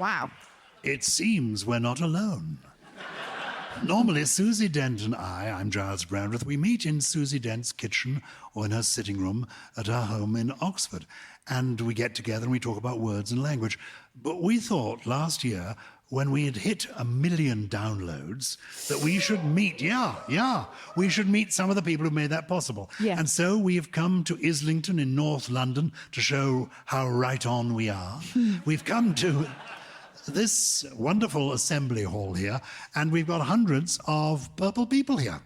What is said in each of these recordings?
Wow. It seems we're not alone. Normally, Susie Dent and I'm Gyles Brandreth, we meet in Susie Dent's kitchen or in her sitting room at her home in Oxford. And we get together and we talk about words and language. But we thought last year, when we had hit 1 million downloads, that we should meet, we should meet some of the people who made that possible. Yeah. And so we have come to Islington in North London to show how right on we are. We've come to this wonderful assembly hall here, and we've got hundreds of purple people here.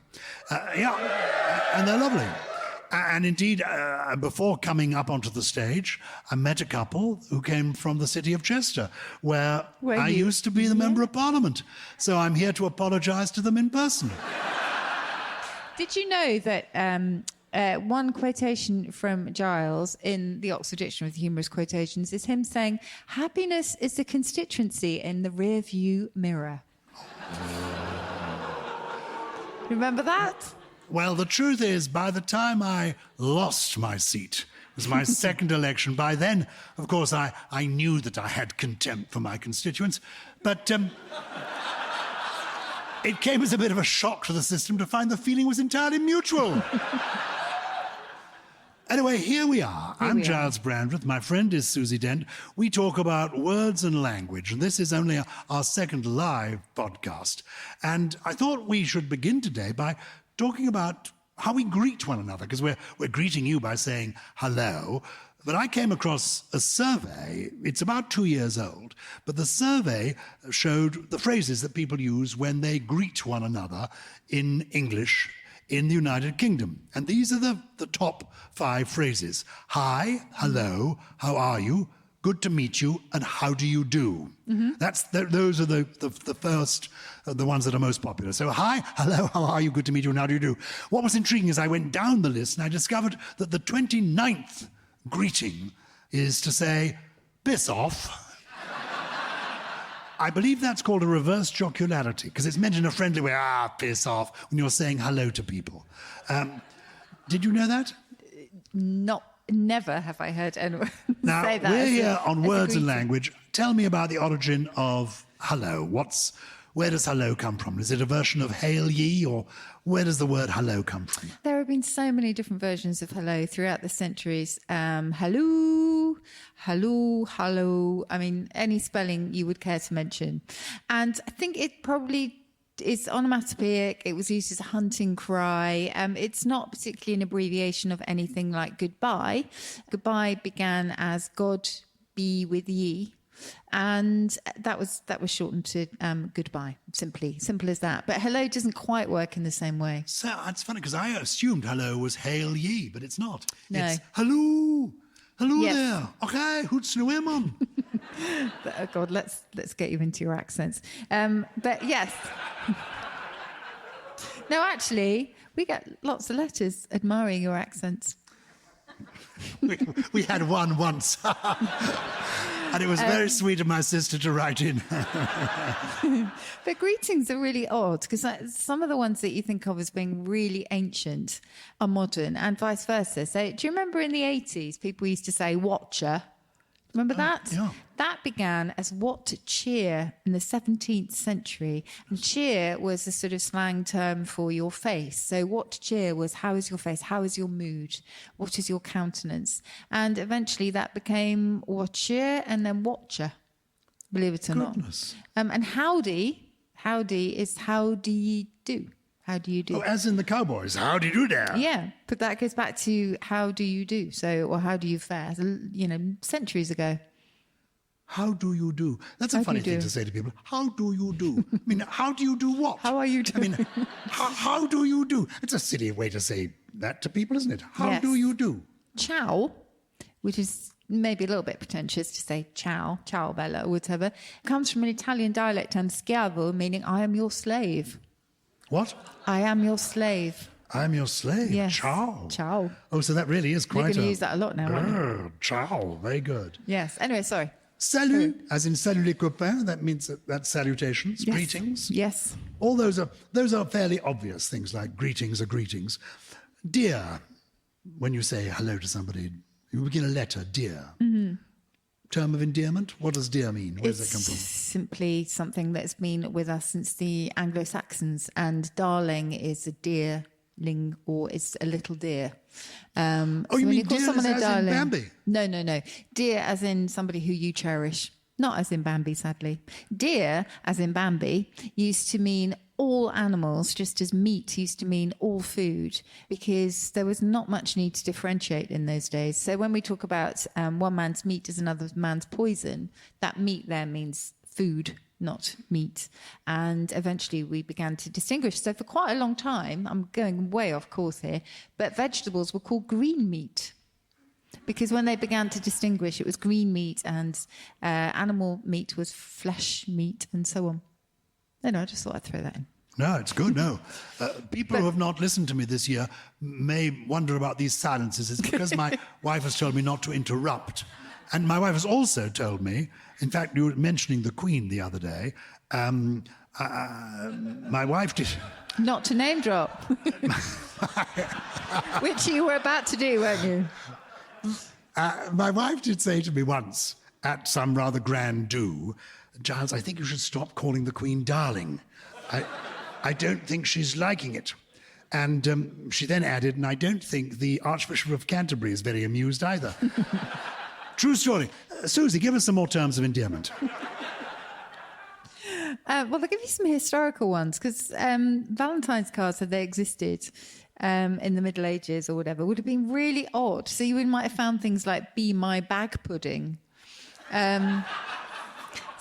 And they're lovely. And indeed, before coming up onto the stage, I met a couple who came from the city of Chester, where I used to be the Member of Parliament. So I'm here to apologise to them in person. Did you know that one quotation from Gyles in the Oxford Dictionary with humorous quotations is him saying, happiness is the constituency in the rear view mirror. Remember that? Well, the truth is, by the time I lost my seat, it was my second election, by then, of course, I knew that I had contempt for my constituents, but it came as a bit of a shock to the system to find the feeling was entirely mutual. Anyway, here we are. I'm Gyles Brandreth. My friend is Susie Dent. We talk about words and language, and this is only our second live podcast. And I thought we should begin today by talking about how we greet one another, because we're greeting you by saying hello. But I came across a survey, it's about 2 years old, but the survey showed the phrases that people use when they greet one another in English in the United Kingdom. And these are the top 5 phrases. Hi, hello, how are you? Good to meet you, and how do you do? Mm-hmm. Those are the first, the ones that are most popular. So hi, hello, how are you? Good to meet you, and how do you do? What was intriguing is I went down the list and I discovered that the 29th greeting is to say, piss off. I believe that's called a reverse jocularity, because it's meant in a friendly way, piss off, when you're saying hello to people. Did you know that? Never have I heard anyone now, say that. We're here on words and greeting. language. Tell me about the origin of hello. Where does hello come from? Is it a version of hail ye, or where does the word hello come from? There have been so many different versions of hello throughout the centuries. Hello, hello, hello. I mean, any spelling you would care to mention. And I think it probably is onomatopoeic. It was used as a hunting cry. It's not particularly an abbreviation of anything like goodbye. Goodbye began as God be with ye. And that was shortened to goodbye. Simple as that. But hello doesn't quite work in the same way. So it's funny, because I assumed hello was hail ye, but it's not. No. It's hello. Hello Yes. there. Okay, who's the women? Oh God, let's get you into your accents. But yes. No, actually, we get lots of letters admiring your accents. we had one once. And it was very sweet of my sister to write in. But greetings are really odd, because some of the ones that you think of as being really ancient are modern, and vice versa. So do you remember in the 80s, people used to say watcher? Remember that? Yeah. That began as what cheer in the 17th century. And cheer was a sort of slang term for your face. So what cheer was, how is your face? How is your mood? What is your countenance? And eventually that became what cheer and then watcher, believe it or Goodness. not. And howdy is how do you do? How do you do? Oh, as in the Cowboys. How do you do there? Yeah, but that goes back to how do you do? So, or how do you fare? Centuries ago. How do you do? That's a funny thing to say to people. How do you do? I mean, how do you do what? How are you doing? I mean, how do you do? It's a silly way to say that to people, isn't it? How Yes. do you do? Ciao, which is maybe a little bit pretentious to say ciao, ciao bella, or whatever, comes from an Italian dialect term schiavo, meaning I am your slave. What? I am your slave. I'm your slave. Yes. Ciao. Ciao. Oh, so that really is quite You're going to use that a lot now, aren't you? Ciao. Very good. Yes. Anyway, sorry. Salut, as in salut les copains, that means that's salutations, Yes. greetings. Yes. All those are fairly obvious things, like greetings are greetings. Dear, when you say hello to somebody, you begin a letter, dear. Mm-hmm. term of endearment? What does dear mean? Where does It's that come from? simply something that's been with us since the Anglo-Saxons, and darling is a dearling, or it's a little dear. You when mean you call dear someone a as in darling, Bambi? No. Dear as in somebody who you cherish. Not as in Bambi, sadly. Deer, as in Bambi, used to mean all animals, just as meat used to mean all food, because there was not much need to differentiate in those days. So when we talk about one man's meat is another man's poison, that meat there means food, not meat. And eventually we began to distinguish. So for quite a long time, I'm going way off course here, but vegetables were called green meat. Because when they began to distinguish, it was green meat, and animal meat was flesh meat, and so on. I just thought I'd throw that in. No, it's good. No. People who have not listened to me this year may wonder about these silences. It's because my wife has told me not to interrupt. And my wife has also told me, in fact, you were mentioning the Queen the other day. My wife did... Not to name drop. Which you were about to do, weren't you? My wife did say to me once, at some rather grand do, Gyles, I think you should stop calling the Queen darling. I don't think she's liking it. And she then added, and I don't think the Archbishop of Canterbury is very amused either. True story. Susie, give us some more terms of endearment. Well, I'll give you some historical ones, because Valentine's cards, if they existed in the Middle Ages or whatever, would have been really odd. So you might have found things like "Be my bag pudding."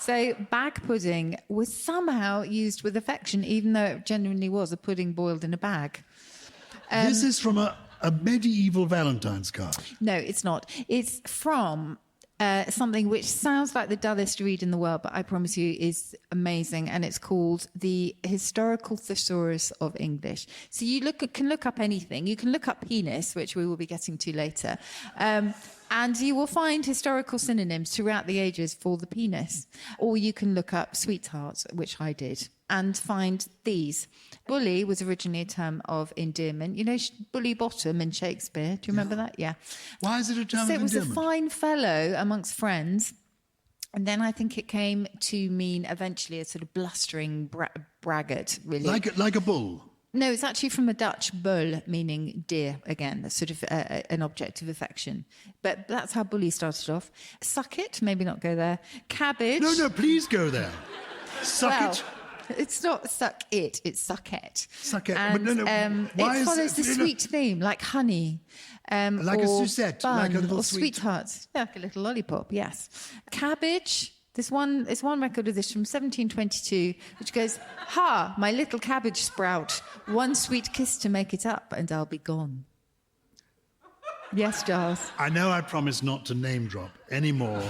So bag pudding was somehow used with affection, even though it genuinely was a pudding boiled in a bag. This is from a medieval Valentine's card. No, it's not. It's from something which sounds like the dullest read in the world, but I promise you is amazing, and it's called the Historical Thesaurus of English. So you can look up anything. You can look up penis, which we will be getting to later, and you will find historical synonyms throughout the ages for the penis. Or you can look up sweetheart, which I did, and find these. Bully was originally a term of endearment. You know, bully bottom in Shakespeare. Do you remember that? Yeah. Why is it a term of endearment? So it was a fine fellow amongst friends. And then I think it came to mean eventually a sort of blustering braggart, really. Like a bull? No, it's actually from the Dutch bull, meaning dear, again, that's sort of an object of affection. But that's how bully started off. Suck it, maybe not go there. Cabbage. No, please go there. Suck it. It's not suck it, it's suck it. Suck it. And, but it follows the sweet theme, like honey. Like a Suzette, like a little or sweetheart. Like a little lollipop, yes. Cabbage. There's one record of this from 1722, which goes, "Ha, my little cabbage sprout, one sweet kiss to make it up, and I'll be gone." Yes, Gyles. I know I promised not to name drop anymore.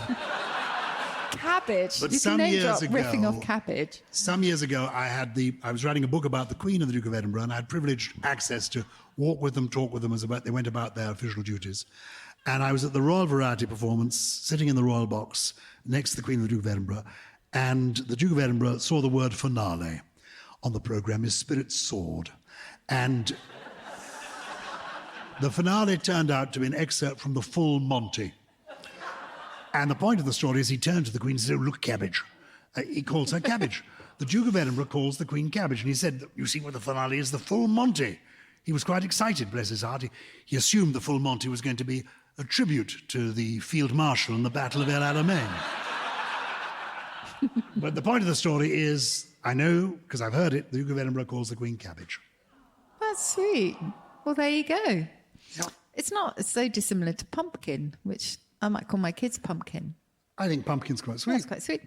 Cabbage. But you some can name years drop ago, riffing off cabbage. Some years ago, I was writing a book about the Queen and the Duke of Edinburgh, and I had privileged access to walk with them, talk with them as they went about their official duties. And I was at the Royal Variety performance, sitting in the Royal Box next to the Queen and the Duke of Edinburgh, and the Duke of Edinburgh saw the word finale on the programme. His spirit soared. And the finale turned out to be an excerpt from the Full Monty. And the point of the story is he turned to the Queen and said, "Oh, look, cabbage." He calls her cabbage. The Duke of Edinburgh calls the Queen cabbage. And he said, "You see what the finale is? The Full Monty." He was quite excited, bless his heart. He assumed the Full Monty was going to be a tribute to the Field Marshal and the Battle of El Alamein. But the point of the story is, I know, because I've heard it, the Duke of Edinburgh calls the Queen cabbage. That's sweet. Well, there you go. Yeah. It's not so dissimilar to pumpkin, which I might call my kids pumpkin. I think pumpkin's quite sweet. That's quite sweet.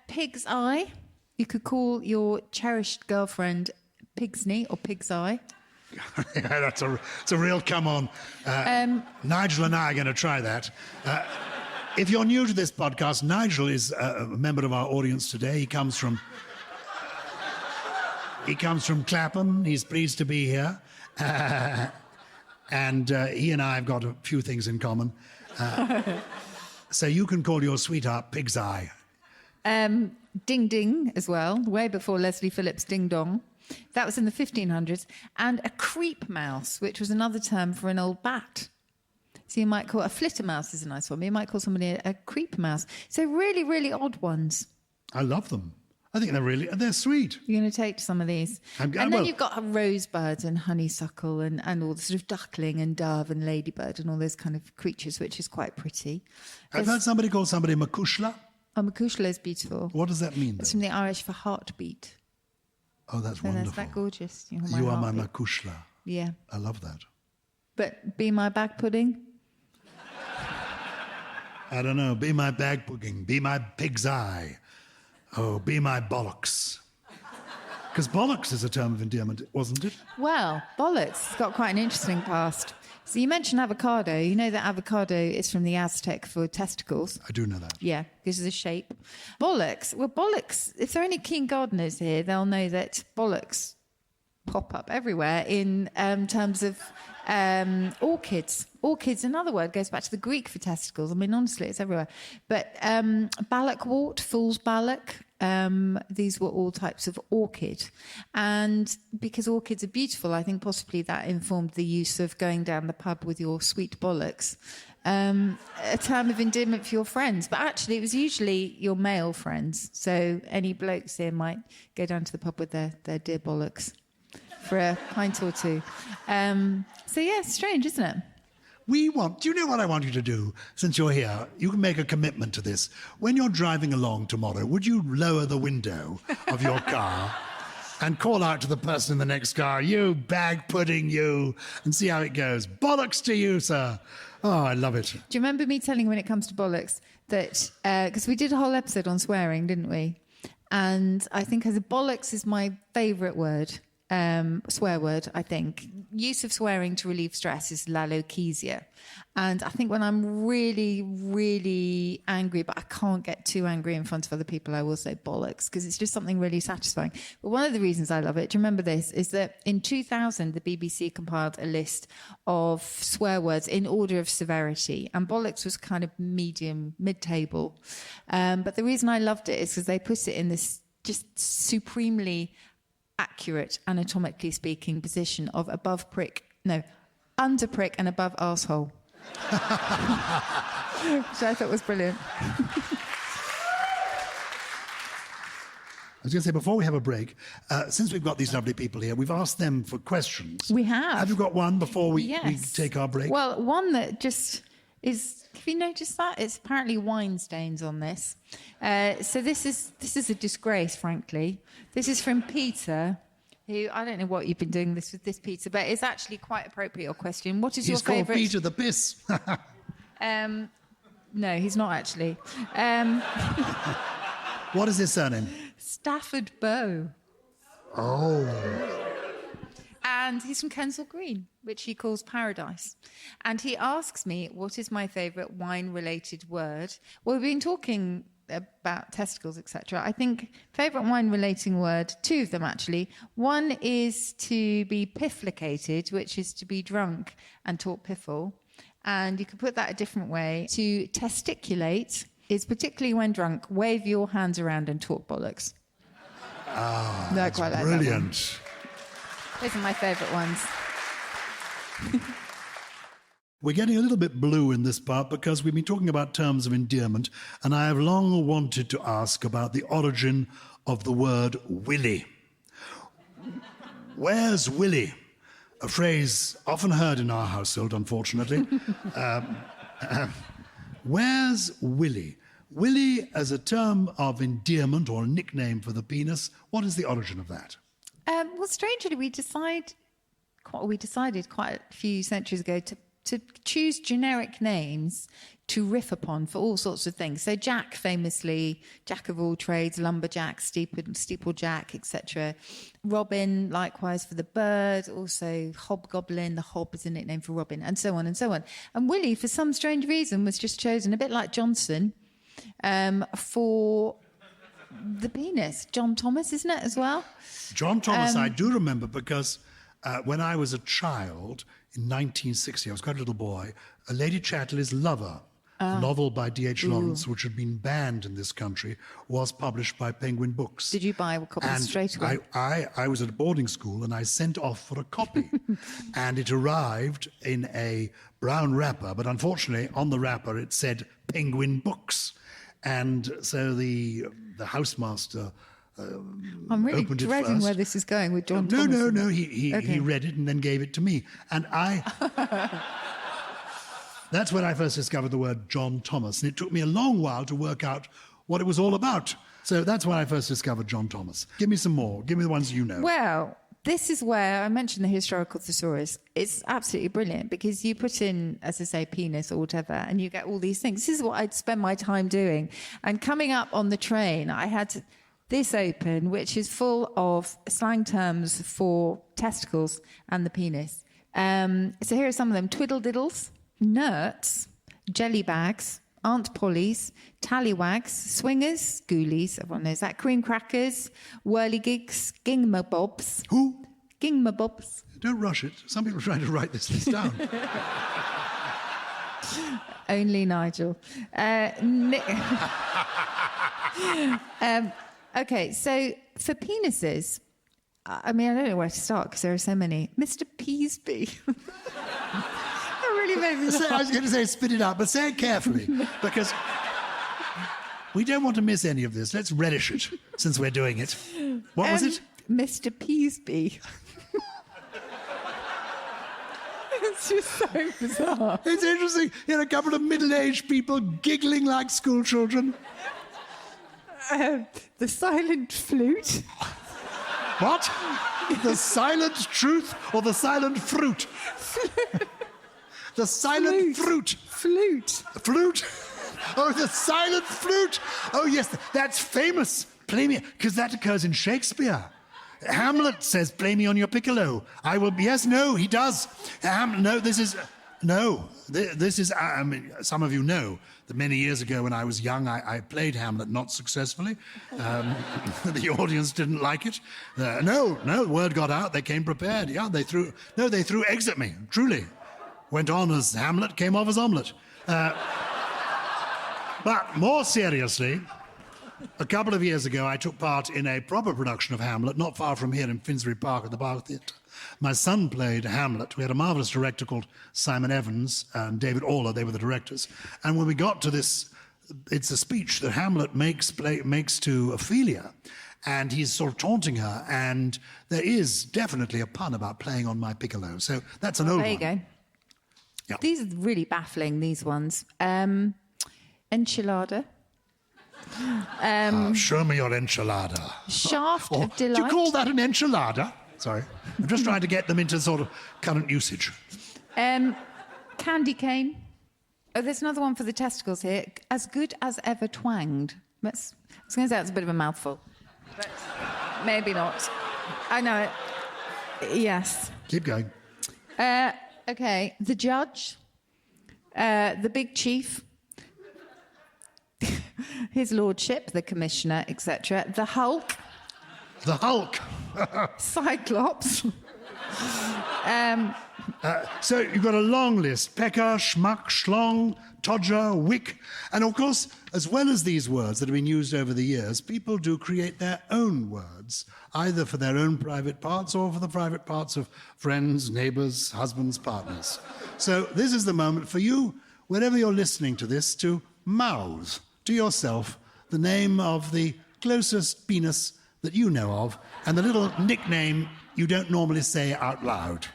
Pig's eye. You could call your cherished girlfriend Pig's knee or Pig's eye. Yeah, it's a real come on. Nigel and I are going to try that. If you're new to this podcast, Nigel is a member of our audience today. He comes from Clapham. He's pleased to be here. And he and I have got a few things in common. So you can call your sweetheart Pig's Eye. Ding ding as well, way before Leslie Phillips' ding dong. That was in the 1500s. And a creep mouse, which was another term for an old bat. So you might call a flittermouse is a nice one. You might call somebody a creeper mouse. So really, really odd ones. I love them. I think they're sweet. You're going to take some of these. And then you've got rosebud and honeysuckle and all the sort of duckling and dove and ladybird and all those kind of creatures, which is quite pretty. I've heard somebody call somebody Macushla. Oh, Macushla is beautiful. What does that mean? It's from the Irish for heartbeat. Oh, that's wonderful. Isn't that gorgeous? You are my Macushla. Yeah. I love that. But be my bag pudding? I don't know. Be my bag pudding. Be my pig's eye. Oh, be my bollocks. Because bollocks is a term of endearment, wasn't it? Well, bollocks has got quite an interesting past. So you mentioned avocado. You know that avocado is from the Aztec for testicles. I do know that. Yeah, because of the shape. Bollocks. Well, bollocks, if there are any keen gardeners here, they'll know that bollocks pop up everywhere in terms of orchids. Orchids, another word, goes back to the Greek for testicles. I mean, honestly, it's everywhere. But ballockwort, fool's ballock, these were all types of orchid. And because orchids are beautiful, I think possibly that informed the use of going down the pub with your sweet bollocks. A term of endearment for your friends. But actually, it was usually your male friends. So any blokes here might go down to the pub with their dear bollocks for a pint or two. So yeah, it's strange, isn't it? Do you know what I want you to do? Since you're here, you can make a commitment to this. When you're driving along tomorrow, would you lower the window of your car and call out to the person in the next car, you bag pudding, you, and see how it goes. Bollocks to you, sir. Oh, I love it. Do you remember me telling you when it comes to bollocks that, because we did a whole episode on swearing, didn't we? And I think as a bollocks is my favourite word. Swear word, I think. Use of swearing to relieve stress is lalokesia. And I think when I'm really, really angry, but I can't get too angry in front of other people, I will say bollocks, because it's just something really satisfying. But one of the reasons I love it, do you remember this, is that in 2000, the BBC compiled a list of swear words in order of severity. And bollocks was kind of mid-table. But the reason I loved it is because they put it in this just supremely accurate, anatomically speaking, position of under prick and above arsehole. Which I thought was brilliant. I was going to say, before we have a break, since we've got these lovely people here, we've asked them for questions. We have. Have you got one before we take our break? Well, one that just is, have you noticed that? It's apparently wine stains on this. So this is a disgrace, frankly. This is from Peter, who, I don't know what you've been doing with this, Peter, but it's actually quite appropriate, your question. What is your favourite... He's called Peter the Piss. No, he's not actually. What is his surname? Stafford Bow. Oh. And he's from Kensal Green, which he calls paradise. And he asks me, what is my favourite wine-related word? Well, we've been talking about testicles, etc. I think favourite wine-relating word, two of them actually. One is to be pifflicated, which is to be drunk and talk piffle. And you could put that a different way. To testiculate is, particularly when drunk, wave your hands around and talk bollocks. Ah, no, quite like brilliant. Those are my favourite ones. We're getting a little bit blue in this part because we've been talking about terms of endearment, and I have long wanted to ask about the origin of the word Willie. Where's Willie? A phrase often heard in our household, unfortunately. Where's Willie? Willie as a term of endearment or a nickname for the penis, what is the origin of that? Well, strangely, we decided quite a few centuries ago to choose generic names to riff upon for all sorts of things. So Jack, famously, jack of all trades, lumberjack, steeplejack, etc. Robin, likewise for the bird, also hobgoblin, the hob is a nickname for Robin, and so on and so on. And Willie, for some strange reason, was just chosen, a bit like Johnson, for the penis. John Thomas, isn't it, as well? John Thomas, I do remember, because when I was a child in 1960, I was quite a little boy, Lady Chatterley's lover The novel by D.H. Lawrence, which had been banned in this country, was published by Penguin Books. Did you buy a copy And straight away? I was at a boarding school and I sent off for a copy. And it arrived in a brown wrapper, but unfortunately on the wrapper it said Penguin Books. And so the housemaster I'm really opened it dreading first. where this is going with John Thomas. No. He read it and then gave it to me. And that's when I first discovered the word John Thomas. And it took me a long while to work out what it was all about. So that's when I first discovered John Thomas. Give me some more. Give me the ones you know. Well, this is where I mentioned the historical thesaurus. It's absolutely brilliant because you put in, as I say, penis or whatever, and you get all these things. This is what I'd spend my time doing. And coming up on the train, I had this open, which is full of slang terms for testicles and the penis. So here are some of them. Twiddle-diddles, nerds, jelly bags, Aunt Polly's, tallywags, swingers, ghoulies, everyone knows that, cream crackers, whirligigs, gingbobs. Who? Gingbobs. Don't rush it. Some people are trying to write this list down. Only Nigel. Okay, so for penises, I mean, I don't know where to start because there are so many. Mr. Peasby. That really made me laugh. I was going to say spit it out, but say it carefully because we don't want to miss any of this. Let's relish it since we're doing it. What was it? Mr. Peasby. It's just so bizarre. It's interesting. Here are a couple of middle-aged people giggling like school children. The silent flute. What? The silent truth or the silent fruit? The silent fruit. Flute. Flute? Oh, the silent flute. Oh, yes, that's famous. Play me, because that occurs in Shakespeare. Hamlet says, play me on your piccolo. I will, yes, no, he does. This is, I mean, some of you know that many years ago when I was young, I played Hamlet not successfully. The audience didn't like it. No, word got out, they came prepared. Yeah, they threw eggs at me, truly. Went on as Hamlet, came off as omelette. But more seriously, a couple of years ago, I took part in a proper production of Hamlet, not far from here in Finsbury Park at the Bar Theatre. My son played Hamlet. We had a marvellous director called Simon Evans and David Aller. They were the directors. And when we got to this, it's a speech that Hamlet makes to Ophelia. And he's sort of taunting her. And there is definitely a pun about playing on my piccolo. So that's an old one. There you go. Yeah. These are really baffling, these ones. Enchilada. Show me your enchilada. Shaft of delight. Do you call that an enchilada? Sorry. I'm just trying to get them into sort of current usage. Candy cane. Oh, there's another one for the testicles here. As good as ever twanged. I was going to say that's a bit of a mouthful. But maybe not. I know it. Yes. Keep going. Okay. The judge. The big chief. His lordship, the commissioner, etc. The Hulk. The Hulk. Cyclops. So you've got a long list. Pecker, schmuck, schlong, todger, wick. And of course, as well as these words that have been used over the years, people do create their own words, either for their own private parts or for the private parts of friends, neighbours, husbands, partners. So this is the moment for you, wherever you're listening to this, to mouth to yourself the name of the closest penis that you know of and the little nickname you don't normally say out loud.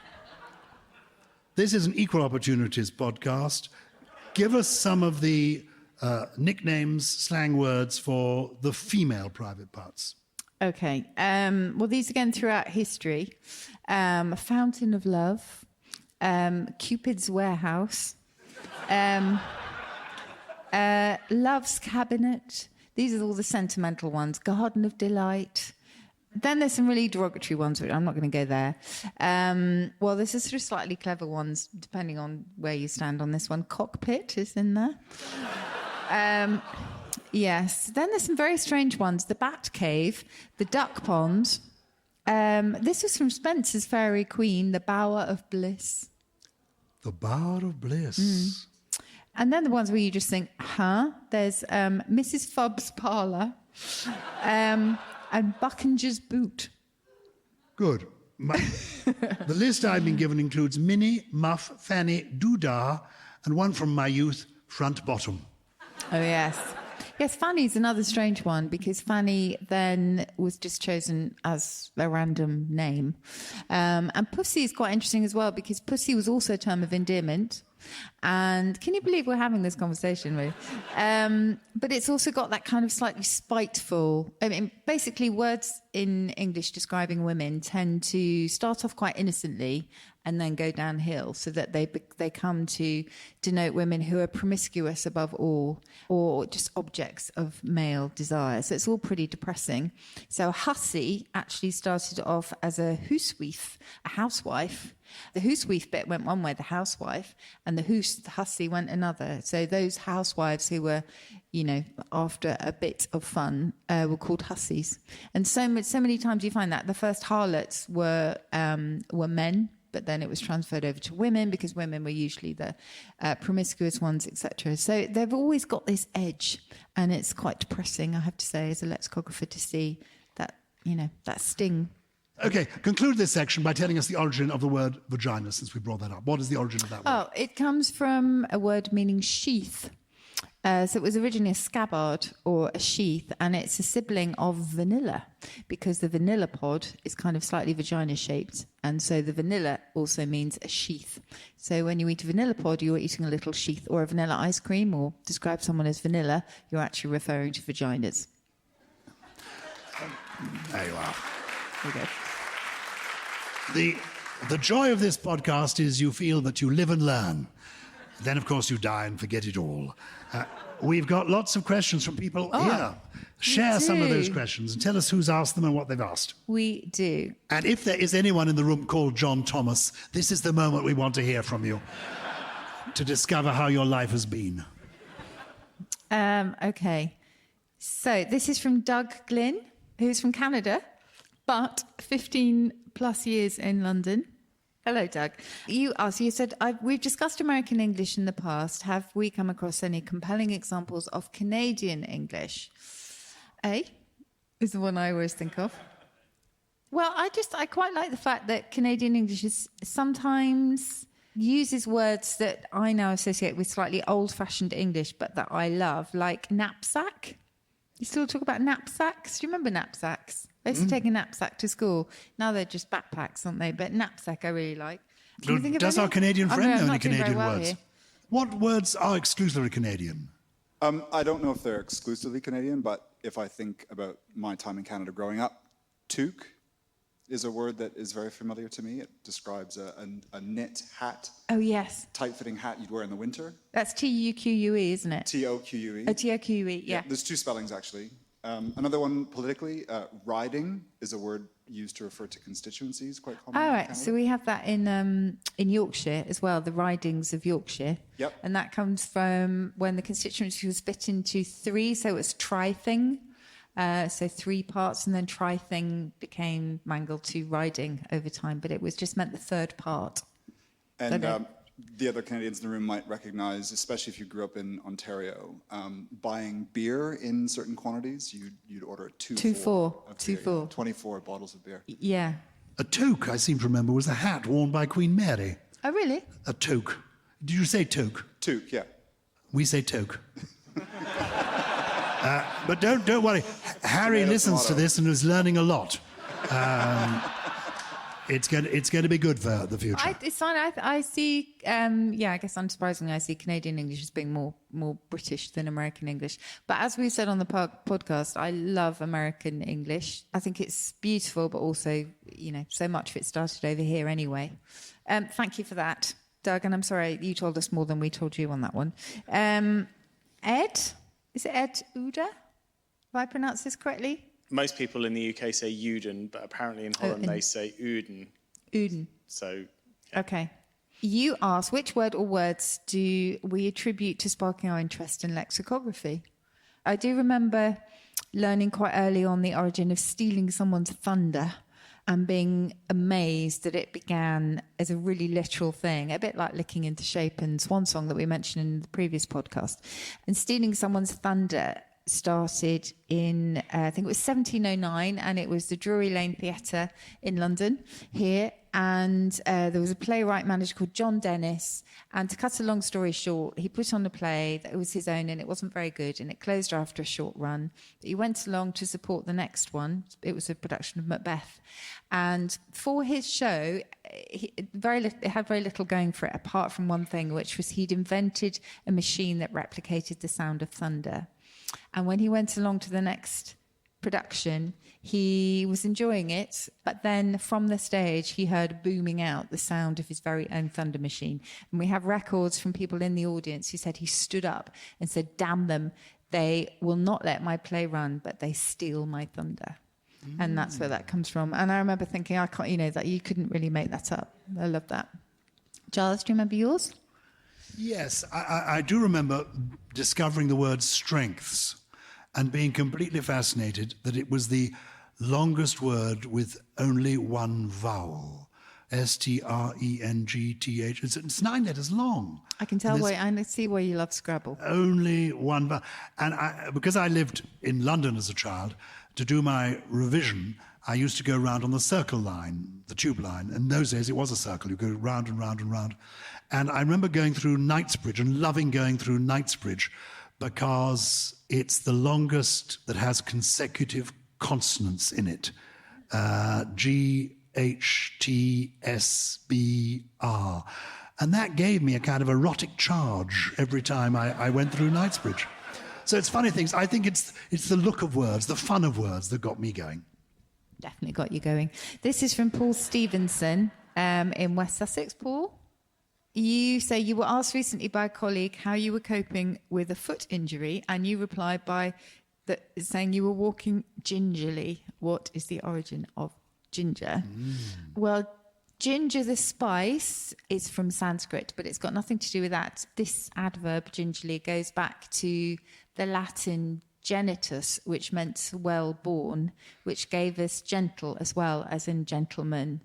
This is an equal opportunities podcast. Give us some of the nicknames, slang words for the female private parts. Okay. Well, these again throughout history. Fountain of Love. Cupid's Warehouse. Love's Cabinet. These are all the sentimental ones. Garden of Delight. Then there's some really derogatory ones, but I'm not going to go there. Well, there's sort of slightly clever ones, depending on where you stand on this one. Cockpit is in there. Yes. Then there's some very strange ones. The Bat Cave, the Duck Pond. This was from Spencer's Fairy Queen, the Bower of Bliss. The Bower of Bliss. And then the ones where you just think, huh? There's Mrs. Fubb's parlour and Buckinger's boot. Good. The list I've been given includes Minnie, Muff, Fanny, Doodah, and one from my youth, Front Bottom. Oh, yes. Yes, Fanny's another strange one because Fanny then was just chosen as a random name. And Pussy is quite interesting as well because Pussy was also a term of endearment. And can you believe we're having this conversation, really? But it's also got that kind of slightly spiteful... I mean, basically, words in English describing women tend to start off quite innocently and then go downhill so that they come to denote women who are promiscuous above all or just objects of male desire. So it's all pretty depressing. So hussy actually started off as a huiswife, a housewife. The huiswife bit went one way, the housewife, and the hussy went another. So those housewives who were, after a bit of fun were called hussies. And so many times you find that the first harlots were men, but then it was transferred over to women because women were usually the promiscuous ones, etc. So they've always got this edge, and it's quite depressing, I have to say, as a lexicographer to see that, that sting. Okay, conclude this section by telling us the origin of the word vagina, since we brought that up. What is the origin of that word? Oh, it comes from a word meaning sheath. So it was originally a scabbard or a sheath, and it's a sibling of vanilla because the vanilla pod is kind of slightly vagina-shaped, and so the vanilla also means a sheath. So when you eat a vanilla pod, you're eating a little sheath, or a vanilla ice cream, or describe someone as vanilla, you're actually referring to vaginas. There you are. There you go. The joy of this podcast is you feel that you live and learn. Then, of course, you die and forget it all. We've got lots of questions from people here. Share some of those questions and tell us who's asked them and what they've asked. We do. And if there is anyone in the room called John Thomas, this is the moment we want to hear from you to discover how your life has been. Okay. So this is from Doug Glynn, who's from Canada, but 15 plus years in London. Hello, Doug. You said, we've discussed American English in the past. Have we come across any compelling examples of Canadian English? Is the one I always think of. Well, I quite like the fact that Canadian English is sometimes uses words that I now associate with slightly old-fashioned English, but that I love, like knapsack. You still talk about knapsacks? Do you remember knapsacks? I used to take a knapsack to school. Now they're just backpacks, aren't they? But knapsack I really like. Does our Canadian friend know any Canadian words? Here. What words are exclusively Canadian? I don't know if they're exclusively Canadian, but if I think about my time in Canada growing up, toque is a word that is very familiar to me. It describes a knit hat. Oh, yes. Tight-fitting hat you'd wear in the winter. That's T-U-Q-U-E, isn't it? T-O-Q-U-E. Oh, T-O-Q-U-E, yeah. There's two spellings, actually. Another one politically, riding is a word used to refer to constituencies quite commonly. All right, so we have that in Yorkshire as well, the ridings of Yorkshire. Yep. And that comes from when the constituency was split into three, so it was tri-thing, so three parts, and then tri-thing became mangled to riding over time, but it was just meant the third part. And the other Canadians in the room might recognize, especially if you grew up in Ontario, buying beer in certain quantities, you'd order a 2-4. 24 bottles of beer. Yeah. A toque, I seem to remember, was a hat worn by Queen Mary. Oh, really? A toque. Did you say toque? Toque, yeah. We say toque. But don't worry. Harry listens to this and is learning a lot. It's going to be good for the future. It's fine. I see. I guess unsurprisingly, I see Canadian English as being more British than American English. But as we said on the podcast, I love American English. I think it's beautiful, but also, so much of it started over here anyway. Thank you for that, Doug. And I'm sorry you told us more than we told you on that one. Ed, is it Ed Uda? Have I pronounced this correctly? Most people in the UK say Uden, but apparently in Holland they say Uden. Uden. So, yeah. Okay. You asked, which word or words do we attribute to sparking our interest in lexicography? I do remember learning quite early on the origin of stealing someone's thunder and being amazed that it began as a really literal thing, a bit like licking into shape and Swan Song that we mentioned in the previous podcast. And stealing someone's thunder started in, I think it was 1709, and it was the Drury Lane Theatre in London here. And there was a playwright manager called John Dennis. And to cut a long story short, he put on a play that was his own, and it wasn't very good, and it closed after a short run. But he went along to support the next one. It was a production of Macbeth. And for his show, it had very little going for it, apart from one thing, which was he'd invented a machine that replicated the sound of thunder. And when he went along to the next production, he was enjoying it, but then from the stage he heard booming out the sound of his very own thunder machine. And we have records from people in the audience who said he stood up and said, "Damn them, they will not let my play run, but they steal my thunder." And that's where that comes from. And I remember thinking, I can't, that you couldn't really make that up. I love that. Gyles, do you remember yours? Yes, I do remember discovering the word strengths and being completely fascinated that it was the longest word with only one vowel. S-T-R-E-N-G-T-H. It's 9 letters long. I can tell I see why you love Scrabble. Only one vowel. And because I lived in London as a child, to do my revision, I used to go round on the Circle line, the tube line. In those days, it was a circle. You go round and round and round. And I remember going through Knightsbridge and loving going through Knightsbridge because it's the longest that has consecutive consonants in it. G-H-T-S-B-R. And that gave me a kind of erotic charge every time I went through Knightsbridge. So it's funny things. I think it's the look of words, the fun of words that got me going. Definitely got you going. This is from Paul Stevenson in West Sussex. Paul, you say you were asked recently by a colleague how you were coping with a foot injury, and you replied by saying you were walking gingerly. What is the origin of ginger? Well, ginger, the spice, is from Sanskrit, but it's got nothing to do with that. This adverb, gingerly, goes back to the Latin genitus, which meant well-born, which gave us gentle as well, as in gentleman.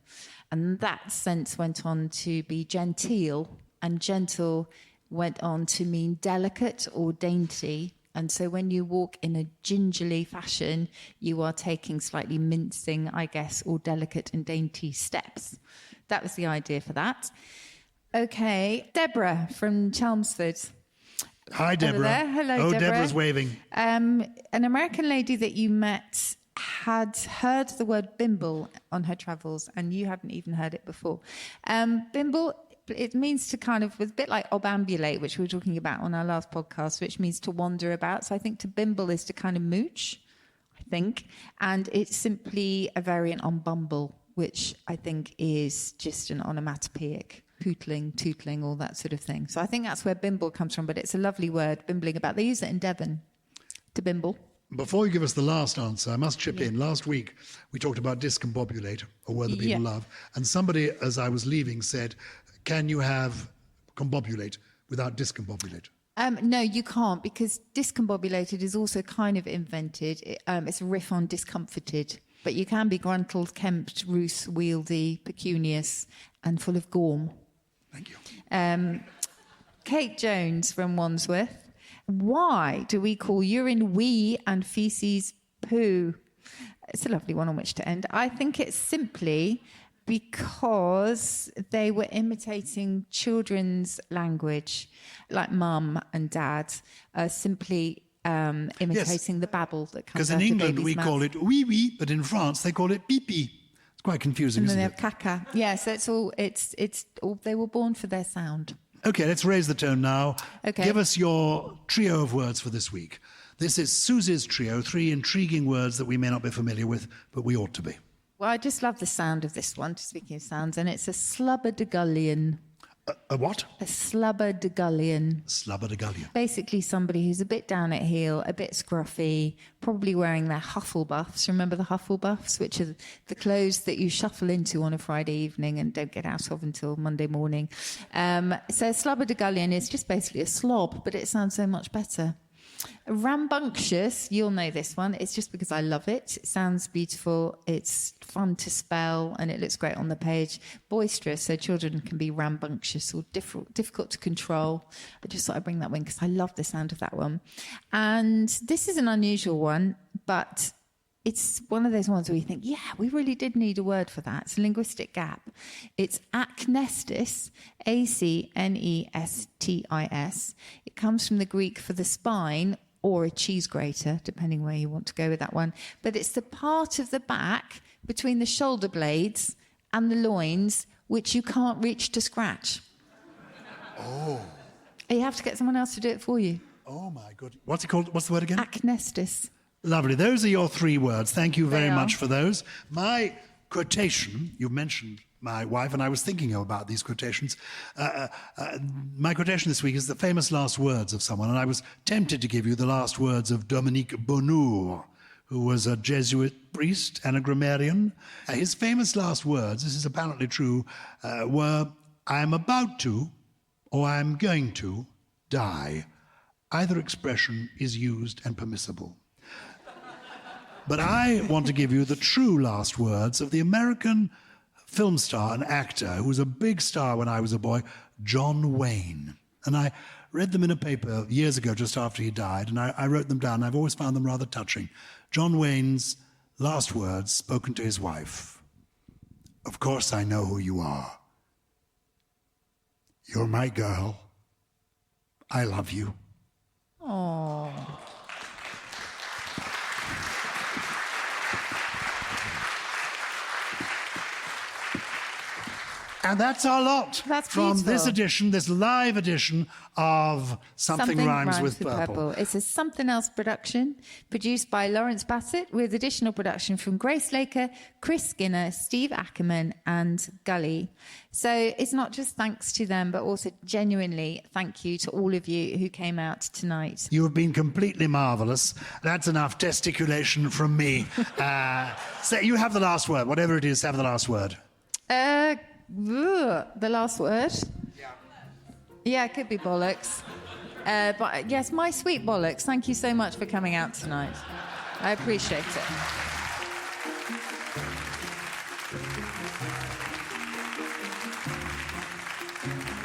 And that sense went on to be genteel, and gentle went on to mean delicate or dainty. And so when you walk in a gingerly fashion, you are taking slightly mincing, I guess, or delicate and dainty steps. That was the idea for that. Okay, Deborah from Chelmsford. Hi, Deborah. Hello, oh, Deborah. Deborah's waving. An American lady that you met had heard the word bimble on her travels, and you hadn't even heard it before. Bimble, it means to kind of, was a bit like obambulate, which we were talking about on our last podcast, which means to wander about. So I think to bimble is to kind of mooch, I think. And it's simply a variant on bumble, which I think is just an onomatopoeic. Pootling, tootling, all that sort of thing. So I think that's where bimble comes from, but it's a lovely word, bimbling about. They use it in Devon, to bimble. Before you give us the last answer, I must chip in. Last week, we talked about discombobulate, a word that people love. And somebody, as I was leaving, said, can you have combobulate without discombobulate? No, you can't, because discombobulated is also kind of invented. It's a riff on discomforted. But you can be gruntled, kempt, roose, wieldy, pecunious, and full of gorm. Thank you. Kate Jones from Wandsworth. Why do we call urine wee and feces poo? It's a lovely one on which to end. I think it's simply because they were imitating children's language, like mum and dad, simply imitating the babble that comes out of Because in England baby's we mouth. call it wee wee, but in France they call it pee pee. It's quite confusing, And then isn't they it? have caca. Yeah, so it's all, they were born for their sound. Okay, let's raise the tone now. Okay. Give us your trio of words for this week. This is Susie's trio, 3 intriguing words that we may not be familiar with, but we ought to be. Well, I just love the sound of this one, speaking of sounds, and it's a slubber-de-gullion. A what? A slubber-de-gullion. Slubber-de-gullion. Basically somebody who's a bit down at heel, a bit scruffy, probably wearing their Hufflepuffs. Remember the Hufflepuffs, which are the clothes that you shuffle into on a Friday evening and don't get out of until Monday morning. So slubber-de-gullion is just basically a slob, but it sounds so much better. Rambunctious, you'll know this one. It's just because I love it. It sounds beautiful. It's fun to spell and it looks great on the page. Boisterous, so children can be rambunctious or difficult to control. I just thought I'd bring that one because I love the sound of that one. And this is an unusual one, but it's one of those ones where you think, yeah, we really did need a word for that. It's a linguistic gap. It's acnestis, A-C-N-E-S-T-I-S. It comes from the Greek for the spine or a cheese grater, depending where you want to go with that one. But it's the part of the back between the shoulder blades and the loins which you can't reach to scratch. Oh. You have to get someone else to do it for you. Oh, my God. What's it called? What's the word again? Acnestis. Lovely. Those are your 3 words. Thank you very much for those. My quotation, you mentioned my wife, and I was thinking about these quotations. My quotation this week is the famous last words of someone, and I was tempted to give you the last words of Dominique Bonnour, who was a Jesuit priest and a grammarian. His famous last words, this is apparently true, were, "I am about to, or I am going to, die. Either expression is used and permissible." But I want to give you the true last words of the American film star and actor who was a big star when I was a boy, John Wayne. And I read them in a paper years ago, just after he died, and I wrote them down. I've always found them rather touching. John Wayne's last words spoken to his wife. "Of course I know who you are. You're my girl. I love you." Oh. And that's our lot That's from beautiful. this edition, this live edition of Something Rhymes with Purple. It's a Something Else production produced by Lawrence Bassett with additional production from Grace Laker, Chris Skinner, Steve Ackerman and Gully. So it's not just thanks to them, but also genuinely thank you to all of you who came out tonight. You have been completely marvellous. That's enough testiculation from me. So you have the last word. Whatever it is, have the last word. The last word? Yeah, it could be bollocks. But yes, my sweet bollocks, thank you so much for coming out tonight. I appreciate it.